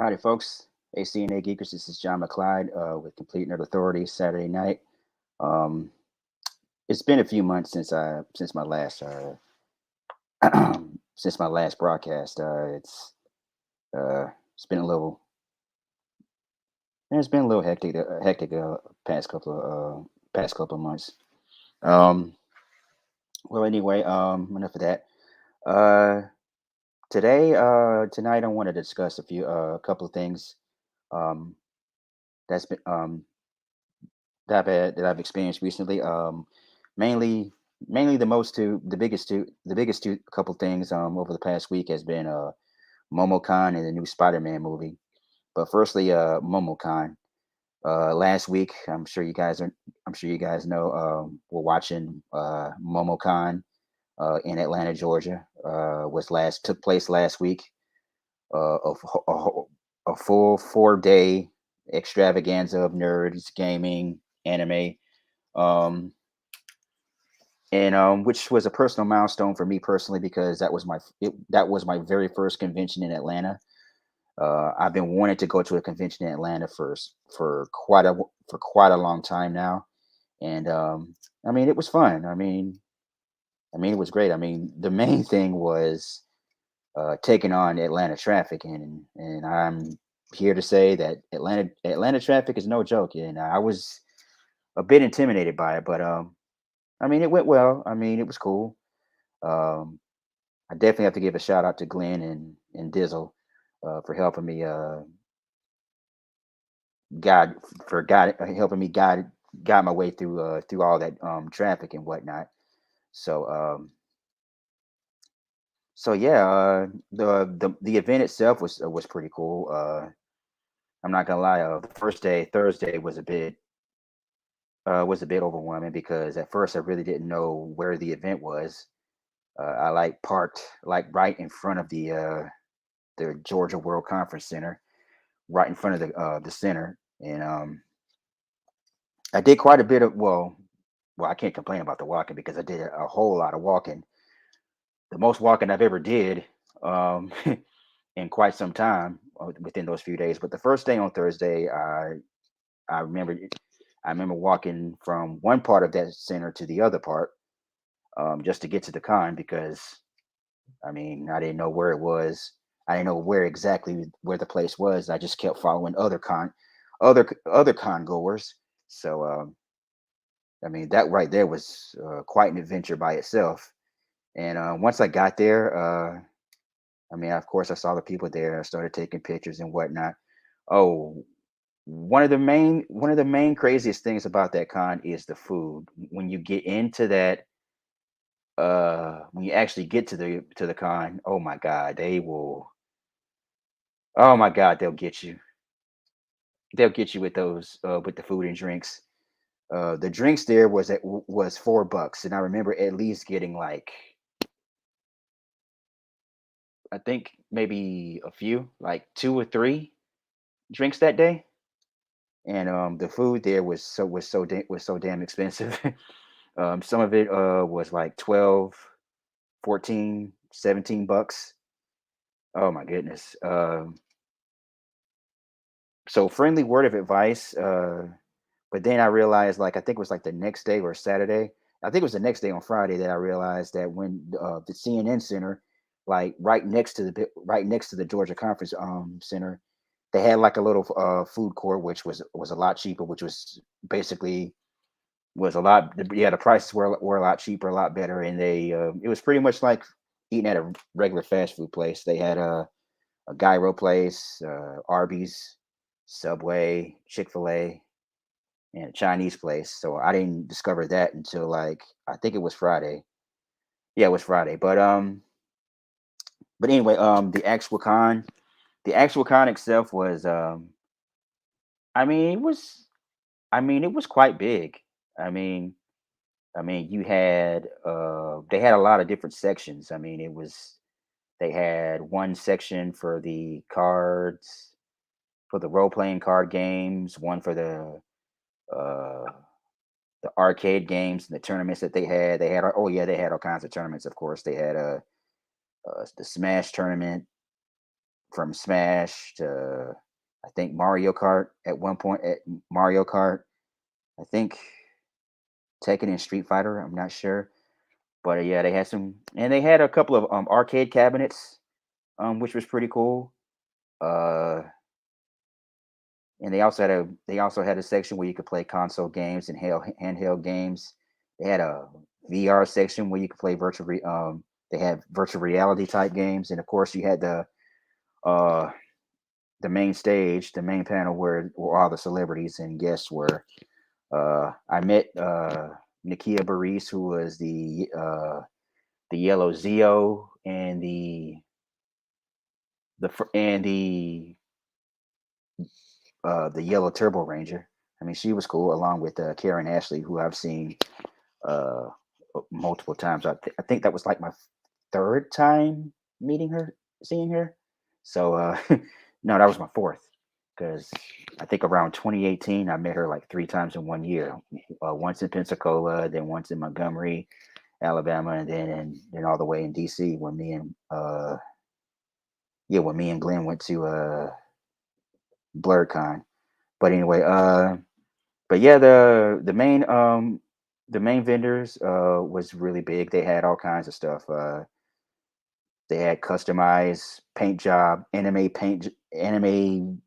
Howdy, folks. Cna Geekers. This is John McClyde with Complete Nerd Authority Saturday night. Um, it's been a few months since my last since my last broadcast. It's been a little it's been a little hectic past couple of months. Um, well, anyway, enough of that. Uh, tonight, I want to discuss a couple of things. Um, that's been that I've experienced recently. Mainly, mainly the biggest two couple things over the past week has been MOMOCON and the new Spider-Man movie. But firstly, MOMOCON. Last week, I'm sure you guys know, we're watching MOMOCON in Atlanta, Georgia. Was last took place last week. A full 4 day extravaganza of nerds, gaming, anime. Um, and Which was a personal milestone for me personally because that was my very first convention in Atlanta. I've been wanting to go to a convention in Atlanta for quite a long time now, and I mean it was fun. It was great. I mean the main thing was taking on Atlanta traffic, and I'm here to say that Atlanta traffic is no joke, and I was a bit intimidated by it, but I mean it went well. I mean it was cool. Um, I definitely have to give a shout out to Glenn and Dizzle for helping me guide helping me guide my way through all that traffic and whatnot. So yeah, the event itself was pretty cool. I'm not gonna lie. The first day, Thursday, was a bit overwhelming because at first I really didn't know where the event was. I like parked like right in front of the Georgia World Conference Center, right in front of the center, and I did quite a bit of I can't complain about the walking because I did a whole lot of walking, the most walking I've ever did um, in quite some time within those few days. But the first day on Thursday, I remember I remember walking from one part of that center to the other part just to get to the con because I mean I didn't know where it was. I didn't know where the place was. I just kept following other con goers. So I mean that right there was quite an adventure by itself. And once I got there, I mean, of course, I saw the people there. I started taking pictures and whatnot. Oh, one of the main craziest things about that con is the food. When you get into that, when you actually get to the con, oh my God, they will. Oh my God, they'll get you. They'll get you with those with the food and drinks. The drinks there was $4, and I remember at least getting like I think maybe a few, like two or three drinks that day. And the food there was so damn expensive. Some of it was like 12, 14, $17. Oh my goodness. So friendly word of advice. But then I realized, like, I think it was like the next day or Saturday. I think it was the next day on Friday that I realized that when the CNN Center, like right next to the Georgia Conference Center, they had like a little food court, which was a lot cheaper, which was basically was a lot. Yeah, the prices were a lot cheaper, a lot better, and it was pretty much like eating at a regular fast food place. They had a gyro place, Arby's, Subway, Chick-fil-A, and a Chinese place. So I didn't discover that until like I think it was Friday. Yeah, it was Friday. But anyway, the actual con itself was I mean it was it was quite big. I mean you had they had a lot of different sections. I mean they had one section for the cards, for the role playing card games, one for uh the arcade games and the tournaments that they had. Oh yeah, they had all kinds of tournaments. Of course, they had the Smash tournament. from Smash to I think Mario Kart at one point. At Mario Kart, I think Tekken and Street Fighter. I'm not sure, but yeah, they had some, and they had a couple of arcade cabinets, which was pretty cool. Uh, and they also had a section where you could play console games and handheld games. They had a VR section where you could play they had virtual reality type games, and of course you had uh the main stage, the main panel where all the celebrities and guests were. I met Nakia Baris, who was the yellow Zeo and the yellow Turbo Ranger. I mean, she was cool, along with Karen Ashley, who I've seen uh, multiple times. I think that was like my third time meeting her, seeing her. So no, that was my fourth, because I think around 2018 I met her like three times in one year. Once in Pensacola, then once in Montgomery, Alabama, and then all the way in DC when me and Glenn went to BlurCon. But anyway, but yeah, the main vendors was really big. They had all kinds of stuff. They had customized anime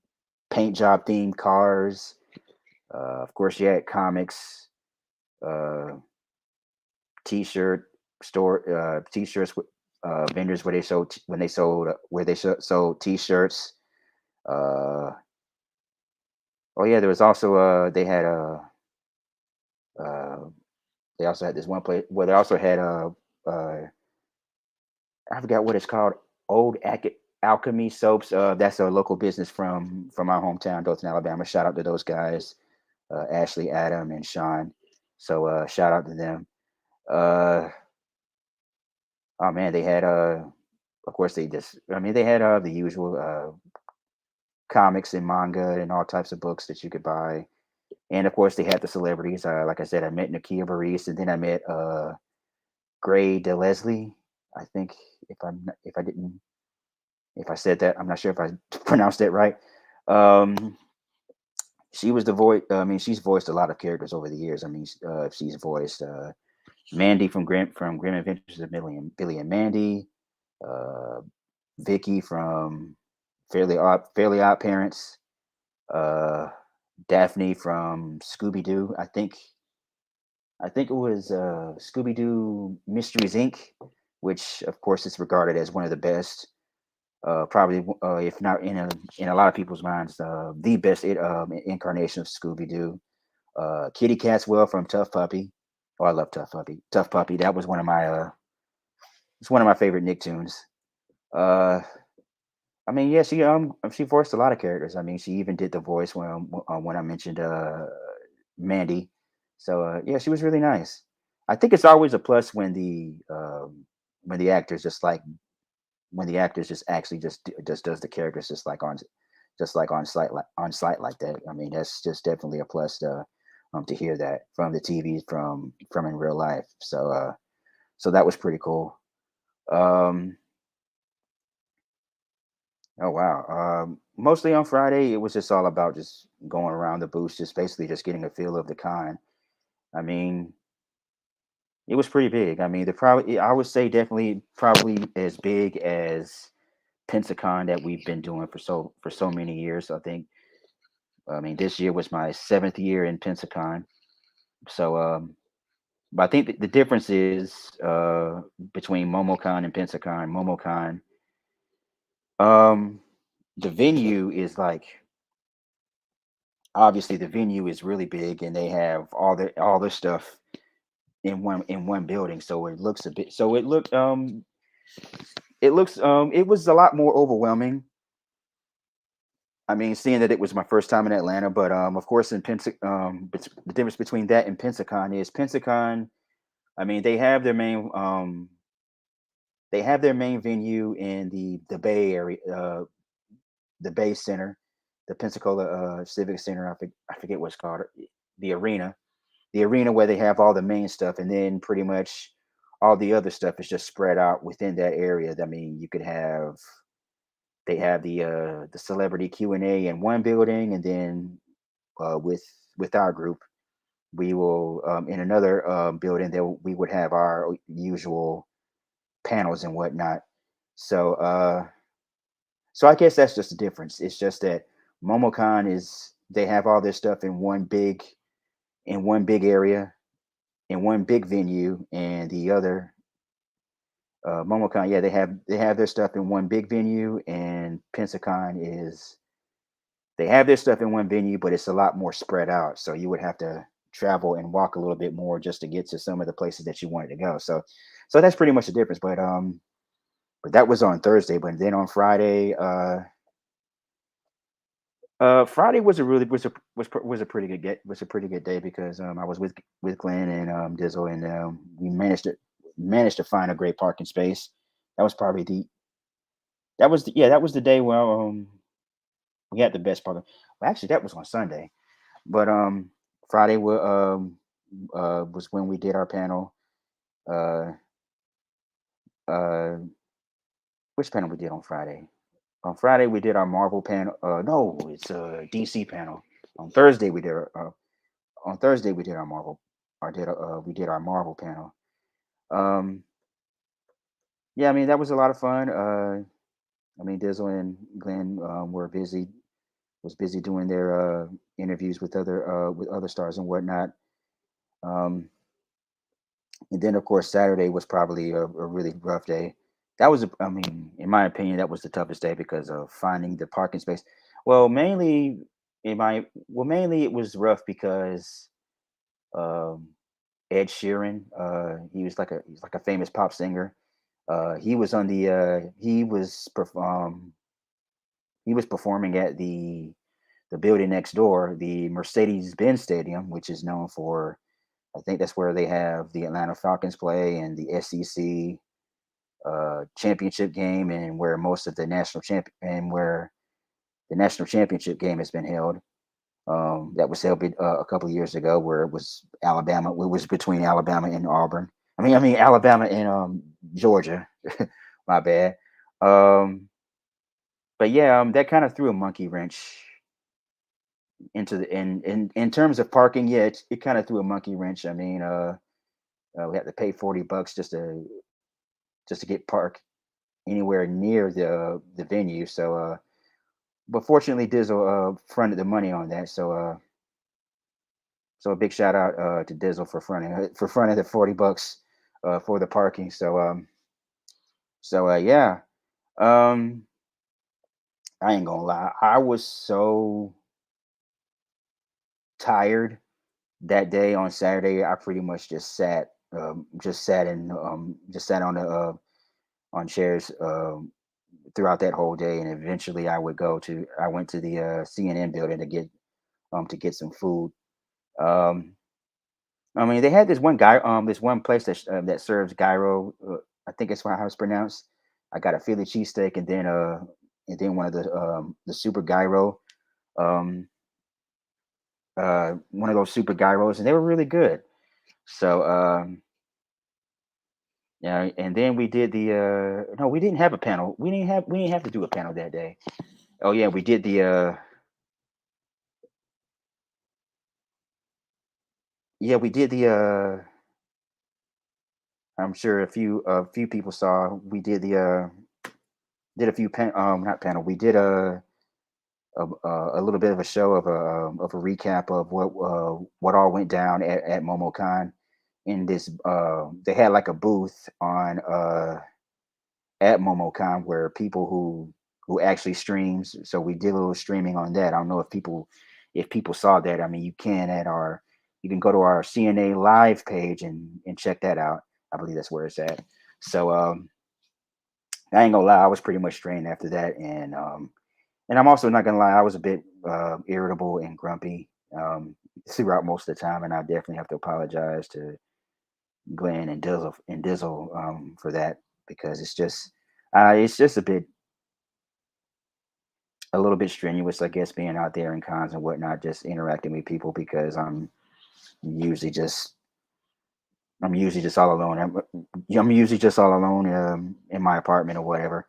paint job themed cars. Of course, you had comics, uh, t-shirt t-shirts with vendors where they sold when they sold where they sold t-shirts. Uh, oh yeah, there was also uh, they also had this one place where they also had uh I forgot what it's called. Alchemy Soaps. That's a local business from my hometown, Dothan, Alabama. Shout out to those guys, Ashley, Adam, and Sean. So shout out to them. Uh, oh man, they had of course they just. I mean, they had the usual comics and manga and all types of books that you could buy. And of course, they had the celebrities. Like I said, I met Nakia Baris, and then I met Gray DeLeslie. I think if I didn't if I said that. I'm not sure if I pronounced that right. Um, she was the voice. I mean, she's voiced a lot of characters over the years. I mean, she's voiced Mandy from Grim Adventures of Billy and Mandy, uh, Vicky from Fairly Odd Parents, uh, Daphne from Scooby Doo. I think it was Scooby Doo Mysteries Inc., which of course is regarded as one of the best, probably if not in a lot of people's minds, the best incarnation of Scooby Doo. Kitty Catchwell from Tough Puppy. Oh, I love Tough Puppy. Tough Puppy. That was it's one of my favorite Nicktoons. Uh, I mean, yeah, she voiced a lot of characters. I mean, she even did the voice when I mentioned Mandy. So yeah, she was really nice. I think it's always a plus when the actors just like when the actors just actually just does the characters just like on site like that. I mean, that's just definitely a plus to hear that from the TV from in real life. So so that was pretty cool. Um, oh wow. Mostly on Friday, it was just all about just going around the booths, just basically just getting a feel of the con. I mean, it was pretty big. I mean, I would say definitely probably as big as Pensacon that we've been doing for so many years. I mean this year was my seventh year in Pensacon. So but I think the difference is between MomoCon and Pensacon. MomoCon, um, the venue is like obviously the venue is really big, and they have all their stuff in one building. So it looks a bit. So it was a lot more overwhelming. I mean, seeing that it was my first time in Atlanta, but of course, the difference between that and Pensacon is Pensacon. I mean, they have their main venue in the Bay Area, the Bay Center, the Pensacola Civic Center. I forget what's called, the arena, where they have all the main stuff, and then pretty much all the other stuff is just spread out within that area. I mean, you could have they have the celebrity Q&A in one building, and then with our group, we will in another building that we would have our usual panels and whatnot. So so I guess that's just the difference. It's just that MomoCon is they have all this stuff in one big area, in one big venue, and the other MomoCon, yeah, they have their stuff in one big venue, and Pensacon is they have their stuff in one venue, but it's a lot more spread out. So you would have to travel and walk a little bit more just to get to some of the places that you wanted to go. So so that's pretty much the difference. But that was on Thursday. But then on Friday, Friday was a really was a pretty good get was a pretty good day because I was with Glenn and Dizzle, and we managed to find a great parking space. That was probably the yeah, that was the day where we had the best parking. Well, actually, that was on Sunday, but Friday was when we did our panel. Uh, uh, which panel we did on Friday? On Friday we did our Marvel panel. No, it's a DC panel. On Thursday we did on Thursday we did our Marvel. Or did we did our Marvel panel. Um, yeah, I mean that was a lot of fun. I mean Dizzle and Glenn were busy was busy doing their interviews with other stars and whatnot. Um, and then of course Saturday was probably a really rough day. That was, I mean, in my opinion, that was the toughest day because of finding the parking space. Well, mainly mainly it was rough because um, Ed Sheeran, he's like a famous pop singer. He was on the he was performing at the building next door, the Mercedes-Benz Stadium, which is known for, I think that's where they have the Atlanta Falcons play and the SEC championship game, and where most of the where the national championship game has been held. That was held a couple of years ago, where it was Alabama. It was between Alabama and Auburn. I mean Alabama and Georgia. My bad. Um, but yeah, that kind of threw a monkey wrench into the in terms of parking. Yeah, it kind of threw a monkey wrench. I mean, we had to pay $40 just to get park anywhere near the venue. So, but fortunately, Dizzle fronted the money on that. So, so a big shout out to Dizzle for fronting the $40 for the parking. So, so yeah, um, I ain't gonna lie, I was so tired that day on Saturday. I pretty much just sat on the on chairs throughout that whole day, and eventually I went to the CNN building to get some food. Um, I mean, they had this one place that serves gyro. I think it's how it's pronounced. I got a Philly cheesesteak and then one of the super gyro, um, one of those super gyros, and they were really good. So yeah, and then we did the no, we didn't have a panel. We didn't have to do a panel that day. Oh yeah, we did the yeah, we did the I'm sure a few people saw we did the did a few not panel. We did a little bit of a show of a recap of what all went down at MomoCon. In this they had like a booth on at MomoCon where people who actually streams. So we did a little streaming on that. I don't know if people saw that. I mean, you can go to our CNA live page and check that out. I believe that's where it's at. So I ain't gonna lie, I was pretty much drained after that, and I'm also not gonna lie, I was a bit irritable and grumpy throughout most of the time, and I definitely have to apologize to Glenn and Dizzle for that because it's just a little bit strenuous, I guess, being out there in cons and whatnot, just interacting with people because usually just I'm usually just all alone. I'm usually just all alone in my apartment or whatever.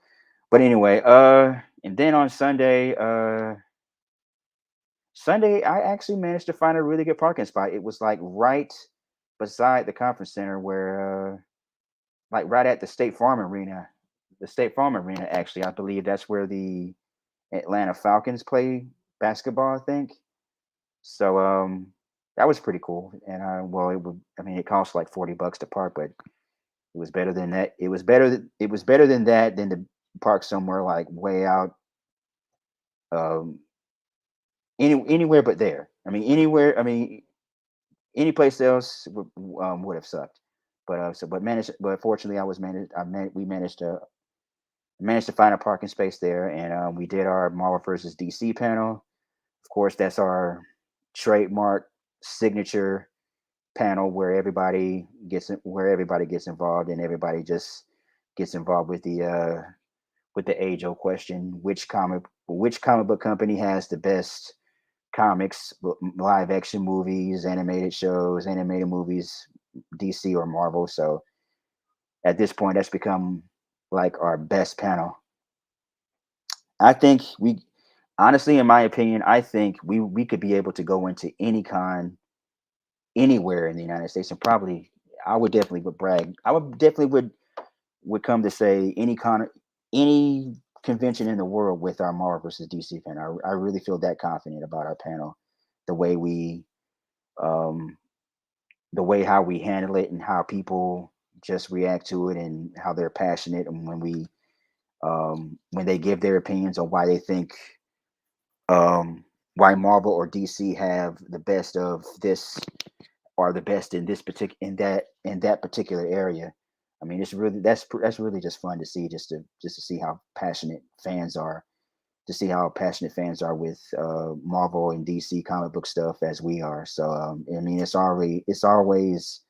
But anyway, and then on Sunday, I actually managed to find a really good parking spot. It was like right beside the conference center, where like right at the State Farm Arena. The State Farm Arena, actually, I believe that's where the Atlanta Falcons play basketball, I think. So that was pretty cool. And well, it would. I mean, it cost like $40 to park, but it was better than that. It was better than that than to park somewhere like way out, um, anywhere but there. I mean, anywhere. I mean, any place else would have sucked. But fortunately, we managed to find a parking space there, and we did our Marvel versus DC panel. Of course, that's our trademark signature panel where everybody gets involved, and everybody just gets involved with the age old question: which comic book company has the best comics, live action movies, animated shows, animated movies, DC or Marvel. So at this point, that's become like our best panel. I think we honestly, in my opinion, I think we could be able to go into any con anywhere in the United States, and probably I would definitely would brag. I would definitely would come to say any convention in the world with our Marvel versus DC panel. I really feel that confident about our panel, the way we um the way how we handle it and how people just react to it and how they're passionate, and when they give their opinions on why they think why Marvel or DC have the best of this or the best in this particular in that particular area. I mean, it's really that's really just fun to see, just to see how passionate fans are, to see how passionate fans are with Marvel and DC comic book stuff as we are. So I mean, it's always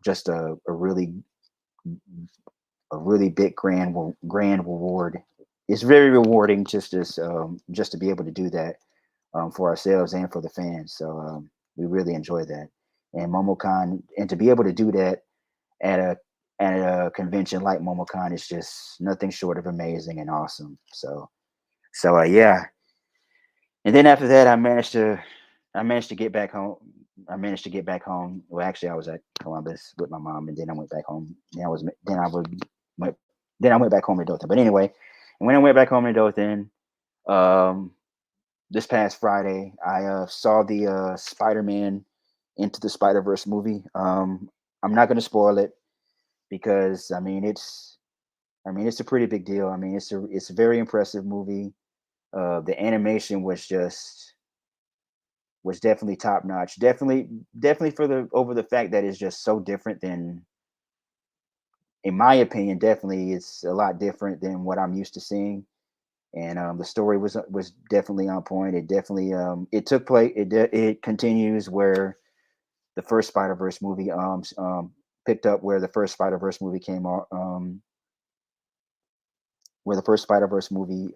just a really big grand reward. It's very rewarding just to be able to do that for ourselves and for the fans. So we really enjoy that. And MomoCon, and to be able to do that at a convention like MomoCon is just nothing short of amazing and awesome. So yeah. And then after that, I managed to get back home. I managed to get back home. Well, actually, I was at Columbus with my mom, and then I went back home. Went, then I went back home to Dothan. But anyway, and when I went back home to Dothan, um, this past Friday, I saw the Spider-Man Into the Spider-Verse movie. I'm not going to spoil it because I mean it's a pretty big deal. I mean it's a very impressive movie. The animation was definitely top notch. Definitely for the over the fact that it's just so different than, in my opinion, definitely it's a lot different than what I'm used to seeing. And the story was definitely on point. It definitely it took place. It continues where the first Spider Verse movie picked up where the first Spider Verse movie came on where the first Spider Verse movie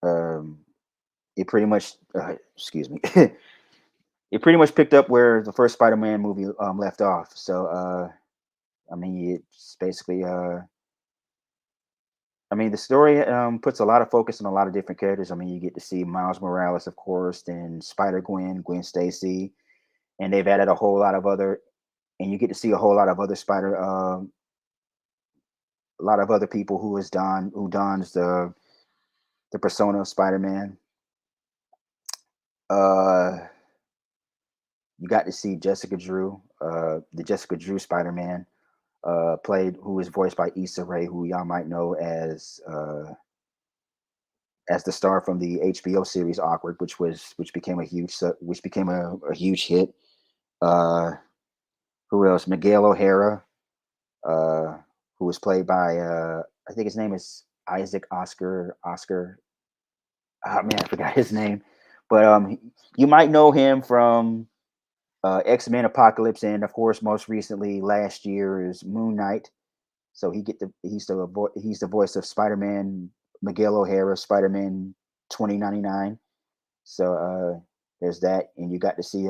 um it pretty much excuse me it pretty much picked up where the first Spider Man movie left off. So I mean it's basically I mean, the story puts a lot of focus on a lot of different characters. I mean, you get to see Miles Morales, of course, then Spider Gwen Stacy, and they've added a whole lot of other, and you get to see a whole lot of other a lot of other people who dons the persona of Spider Man. Uh, you got to see Jessica Drew, the Jessica Drew Spider Man, played who is voiced by Issa Rae, who y'all might know as the star from the HBO series Awkward, which became a huge hit. Uh, who else? Miguel O'Hara, uh, who was played by I think his name is Isaac Oscar. Oh man, I forgot his name, but you might know him from X-Men Apocalypse, and of course, most recently last year is Moon Knight. So he's the voice of Spider-Man Miguel O'Hara, Spider-Man 2099. So there's that, and you got to see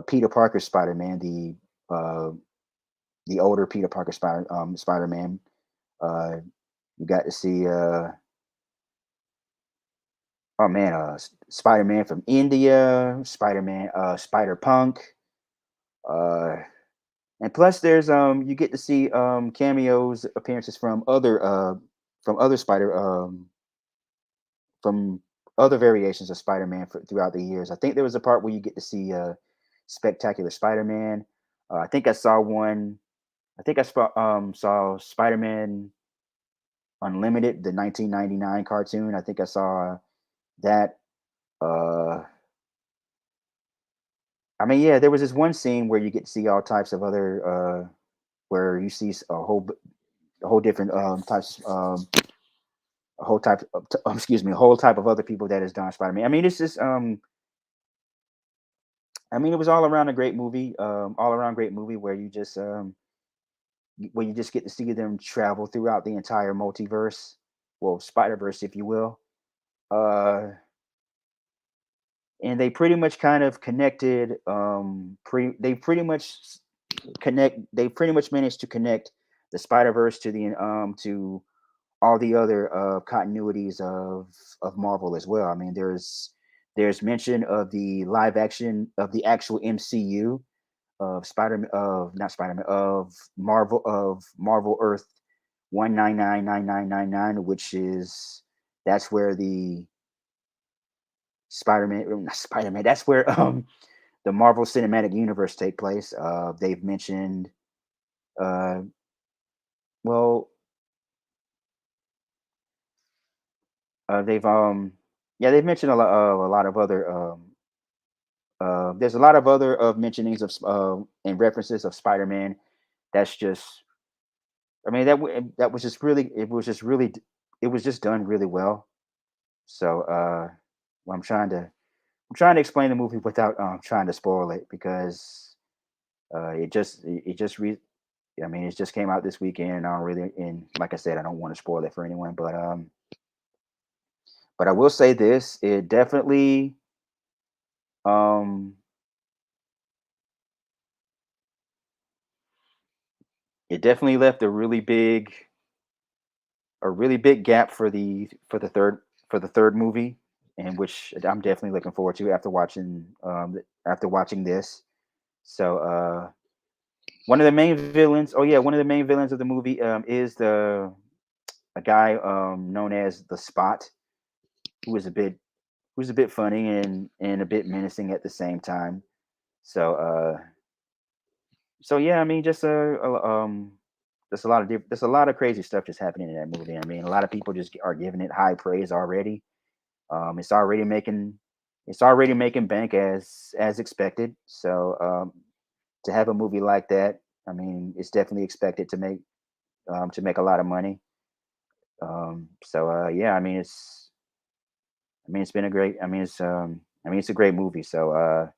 Peter Parker Spider-Man, the older Peter Parker Spider-Man. Uh, you got to see oh man, Spider-Man from India, Spider-Man, Spider-Punk, uh, and plus there's you get to see cameos appearances from other Spider from other variations of Spider-Man throughout the years. I think there was a part where you get to see Spectacular Spider-Man. I think I saw one. I think saw Spider-Man Unlimited, the 1999 cartoon. I think I saw that. Uh, I mean, yeah, there was this one scene where you get to see all types of other, where you see a whole different types, a whole type, excuse me, a whole type of other people that is Don Spider Man. I mean, it's just, I mean, it was all around a great movie, all around great movie where you just get to see them travel throughout the entire multiverse, well, Spider Verse, if you will. Uh, and they pretty much kind of connected. They pretty much connect. They pretty much managed to connect the Spider Verse to all the other continuities of Marvel as well. I mean, there's mention of the live action of the actual MCU of Spider of not Spider Man of Marvel Earth 1999999, which is that's where the Spider Man. That's where the Marvel Cinematic Universe take place. They've mentioned uh, well they've yeah, they've mentioned a lot of other there's a lot of other of mentionings of and references of Spider-Man. That's just I mean that was just really it was just done really well. So well, I'm trying to explain the movie without trying to spoil it because it just I mean it just came out this weekend and I don't really and like I said I don't want to spoil it for anyone but I will say this um it definitely left a really big gap for the third movie, and which I'm definitely looking forward to after watching this. So one of the main villains of the movie is the a guy known as the Spot, who is a bit who's a bit funny and a bit menacing at the same time. So so yeah, I mean there's a lot of crazy stuff just happening in that movie. I mean, a lot of people just are giving it high praise already. Um, it's already making it's already making bank as expected. So to have a movie like that, I mean, it's definitely expected to make a lot of money. So yeah, I mean it's been a great I mean it's a great movie. So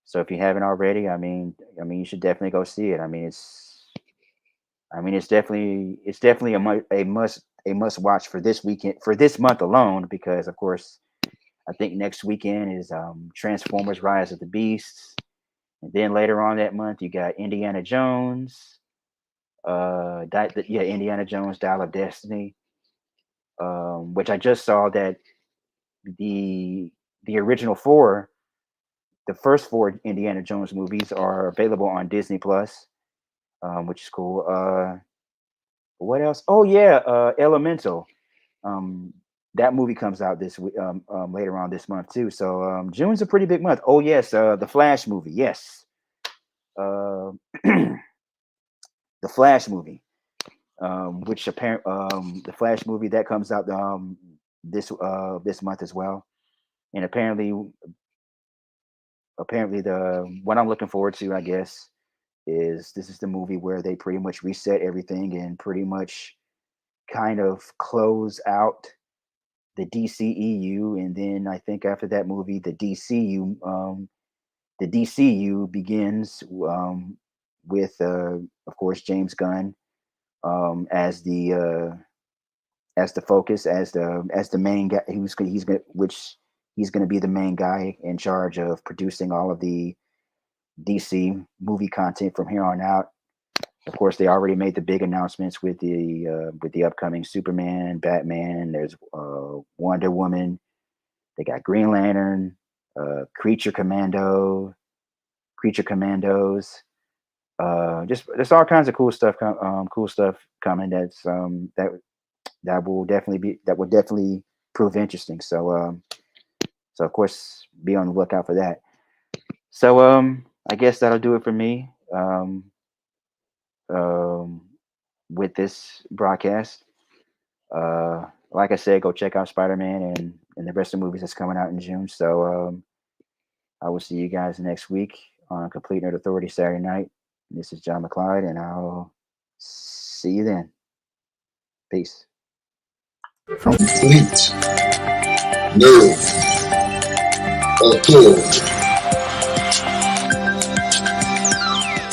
so if you haven't already, I mean you should definitely go see it. I mean it's definitely a must watch for this weekend for this month alone because of course I think next weekend is Transformers: Rise of the Beasts, and then later on that month you got Indiana Jones, Indiana Jones: Dial of Destiny, which I just saw that the the original four, the first four Indiana Jones movies are available on Disney Plus, which is cool. What else? Oh yeah, Elemental. Um, that movie comes out this week, later on this month too. So June's a pretty big month. Oh yes, the Flash movie. Yes, uh, the Flash movie, which apparent the Flash movie that comes out this month as well. And apparently the what I'm looking forward to, I guess, is this is the movie where they pretty much reset everything and pretty much kind of close out the DCEU, and then I think after that movie, the DCU begins with, of course, James Gunn as the focus, as the main guy. He's going to be the main guy in charge of producing all of the DC movie content from here on out. Of course, they already made the big announcements with the upcoming Superman, Batman. There's Wonder Woman. They got Green Lantern, Creature Commando, Creature Commandos. Just all kinds of cool stuff. Cool stuff coming. That will definitely prove interesting. So of course, be on the lookout for that. So I guess that'll do it for me. Um, with this broadcast. Like I said, go check out Spider-Man and the rest of the movies that's coming out in June. So I will see you guys next week on Complete Nerd Authority Saturday night. This is John McClyde, and I'll see you then. Peace. Complete Nerd Authority.